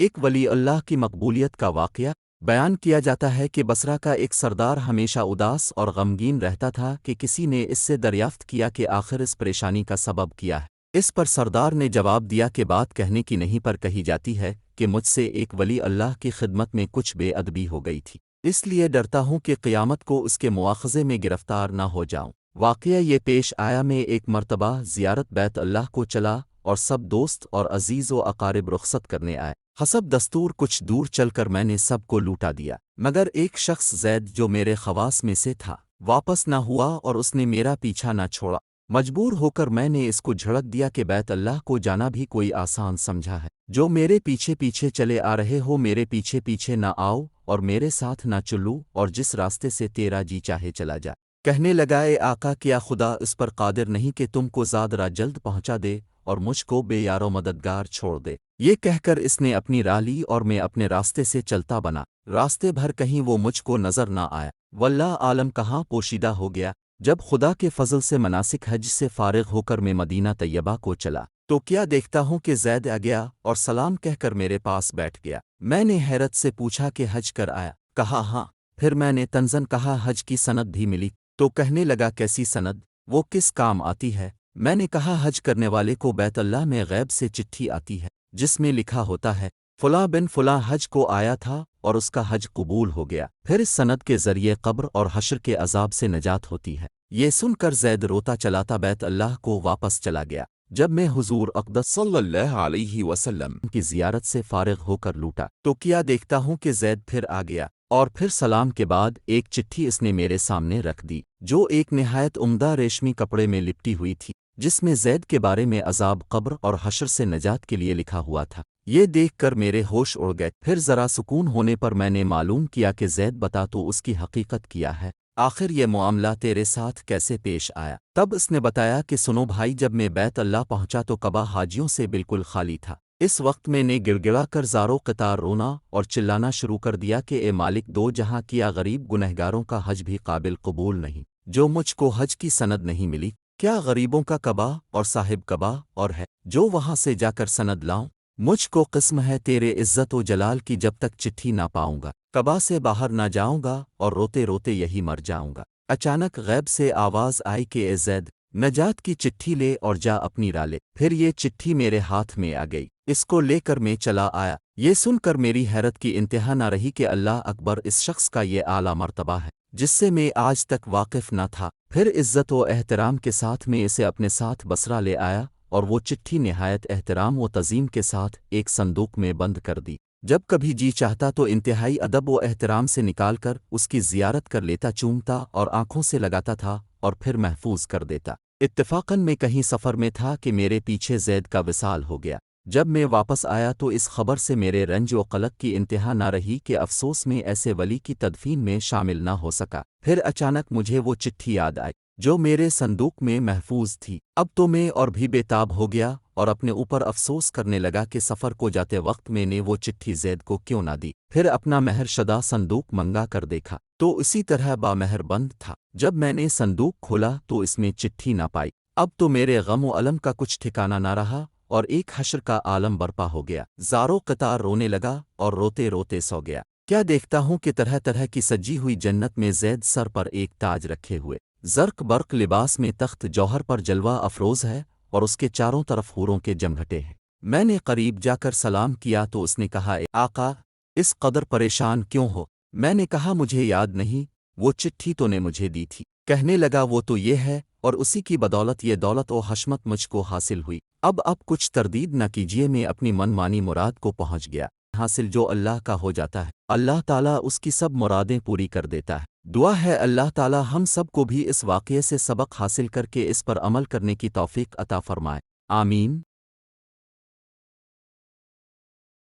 ایک ولی اللہ کی مقبولیت کا واقعہ بیان کیا جاتا ہے کہ بصرہ کا ایک سردار ہمیشہ اداس اور غمگین رہتا تھا کہ کسی نے اس سے دریافت کیا کہ آخر اس پریشانی کا سبب کیا ہے۔ اس پر سردار نے جواب دیا کہ بات کہنے کی نہیں پر کہی جاتی ہے کہ مجھ سے ایک ولی اللہ کی خدمت میں کچھ بے ادبی ہو گئی تھی، اس لیے ڈرتا ہوں کہ قیامت کو اس کے مواخذے میں گرفتار نہ ہو جاؤں۔ واقعہ یہ پیش آیا میں ایک مرتبہ زیارت بیت اللہ کو چلا اور سب دوست اور عزیز و اقارب رخصت کرنے آئے۔ حسب دستور کچھ دور چل کر میں نے سب کو لوٹا دیا، مگر ایک شخص زید جو میرے خواص میں سے تھا واپس نہ ہوا اور اس نے میرا پیچھا نہ چھوڑا۔ مجبور ہو کر میں نے اس کو جھڑک دیا کہ بیت اللہ کو جانا بھی کوئی آسان سمجھا ہے؟ جو میرے پیچھے پیچھے چلے آ رہے ہو میرے پیچھے پیچھے نہ آؤ اور میرے ساتھ نہ چلو اور جس راستے سے تیرا جی چاہے چلا جا۔ کہنے لگا، اے آقا، کیا خدا اس پر قادر نہیں کہ تم کو زادرا جلد پہنچا دے اور مجھ کو بے یار و مددگار چھوڑ دے؟ یہ کہہ کر اس نے اپنی راہ لی اور میں اپنے راستے سے چلتا بنا۔ راستے بھر کہیں وہ مجھ کو نظر نہ آیا، واللہ عالم کہاں پوشیدہ ہو گیا۔ جب خدا کے فضل سے مناسک حج سے فارغ ہو کر میں مدینہ طیبہ کو چلا تو کیا دیکھتا ہوں کہ زید آ گیا اور سلام کہہ کر میرے پاس بیٹھ گیا۔ میں نے حیرت سے پوچھا کہ حج کر آیا؟ کہا ہاں۔ پھر میں نے تنزن کہا حج کی سند بھی ملی؟ تو کہنے لگا کیسی سند؟ وہ کس کام آتی ہے؟ میں نے کہا حج کرنے والے کو بیت اللہ میں غیب سے چٹھی آتی ہے جس میں لکھا ہوتا ہے فلاں بن فلاں حج کو آیا تھا اور اس کا حج قبول ہو گیا، پھر اس سند کے ذریعے قبر اور حشر کے عذاب سے نجات ہوتی ہے۔ یہ سن کر زید روتا چلاتا بیت اللہ کو واپس چلا گیا۔ جب میں حضور اقدس صلی اللہ علیہ وسلم کی زیارت سے فارغ ہو کر لوٹا تو کیا دیکھتا ہوں کہ زید پھر آ گیا، اور پھر سلام کے بعد ایک چٹھی اس نے میرے سامنے رکھ دی جو ایک نہایت عمدہ ریشمی کپڑے میں لپٹی ہوئی تھی، جس میں زید کے بارے میں عذاب قبر اور حشر سے نجات کے لیے لکھا ہوا تھا۔ یہ دیکھ کر میرے ہوش اڑ گئے۔ پھر ذرا سکون ہونے پر میں نے معلوم کیا کہ زید بتا تو اس کی حقیقت کیا ہے، آخر یہ معاملہ تیرے ساتھ کیسے پیش آیا؟ تب اس نے بتایا کہ سنو بھائی، جب میں بیت اللہ پہنچا تو کعبہ حاجیوں سے بالکل خالی تھا۔ اس وقت میں نے گڑ گڑا کر زاروں قطار رونا اور چلانا شروع کر دیا کہ اے مالک دو جہاں، کیا غریب گنہگاروں کا حج بھی قابل قبول نہیں جو مجھ کو حج کی سند نہیں ملی؟ کیا غریبوں کا کعبہ اور صاحب کعبہ اور ہے جو وہاں سے جا کر سند لاؤں؟ مجھ کو قسم ہے تیرے عزت و جلال کی، جب تک چٹھی نہ پاؤں گا کعبہ سے باہر نہ جاؤں گا اور روتے روتے یہی مر جاؤں گا۔ اچانک غیب سے آواز آئی کہ اے زید، نجات کی چٹھی لے اور جا اپنی راہ لے۔ پھر یہ چٹھی میرے ہاتھ میں آ گئی، اس کو لے کر میں چلا آیا۔ یہ سن کر میری حیرت کی انتہا نہ رہی کہ اللہ اکبر، اس شخص کا یہ اعلیٰ مرتبہ ہے جس سے میں آج تک واقف نہ تھا۔ پھر عزت و احترام کے ساتھ میں اسے اپنے ساتھ بصرہ لے آیا اور وہ چٹھی نہایت احترام و تعظیم کے ساتھ ایک صندوق میں بند کر دی۔ جب کبھی جی چاہتا تو انتہائی ادب و احترام سے نکال کر اس کی زیارت کر لیتا، چومتا اور آنکھوں سے لگاتا تھا اور پھر محفوظ کر دیتا۔ اتفاقاً میں کہیں سفر میں تھا کہ میرے پیچھے زید کا وصال ہو گیا۔ جب میں واپس آیا تو اس خبر سے میرے رنج و قلق کی انتہا نہ رہی کہ افسوس میں ایسے ولی کی تدفین میں شامل نہ ہو سکا۔ پھر اچانک مجھے وہ چٹھی یاد آئی جو میرے صندوق میں محفوظ تھی۔ اب تو میں اور بھی بے تاب ہو گیا اور اپنے اوپر افسوس کرنے لگا کہ سفر کو جاتے وقت میں نے وہ چٹھی زید کو کیوں نہ دی۔ پھر اپنا مہر شدہ صندوق منگا کر دیکھا تو اسی طرح بامہر بند تھا۔ جب میں نے صندوق کھولا تو اس میں چٹھی نہ پائی۔ اب تو میرے غم و الم کا کچھ ٹھکانہ نہ رہا اور ایک حشر کا عالم برپا ہو گیا۔ زاروں قطار رونے لگا اور روتے روتے سو گیا۔ کیا دیکھتا ہوں کہ طرح طرح کی سجی ہوئی جنت میں زید سر پر ایک تاج رکھے ہوئے، زرق برق لباس میں تخت جوہر پر جلوہ افروز ہے اور اس کے چاروں طرف حوروں کے جمگھٹے ہیں۔ میں نے قریب جا کر سلام کیا تو اس نے کہا، اے آقا، اس قدر پریشان کیوں ہو؟ میں نے کہا مجھے یاد نہیں، وہ چٹھی تو نے مجھے دی تھی۔ کہنے لگا وہ تو یہ ہے اور اسی کی بدولت یہ دولت و حشمت مجھ کو حاصل ہوئی۔ اب کچھ تردید نہ کیجیے، میں اپنی من مانی مراد کو پہنچ گیا۔ حاصل جو اللہ کا ہو جاتا ہے اللہ تعالیٰ اس کی سب مرادیں پوری کر دیتا ہے۔ دعا ہے اللہ تعالیٰ ہم سب کو بھی اس واقعے سے سبق حاصل کر کے اس پر عمل کرنے کی توفیق عطا فرمائے، آمین۔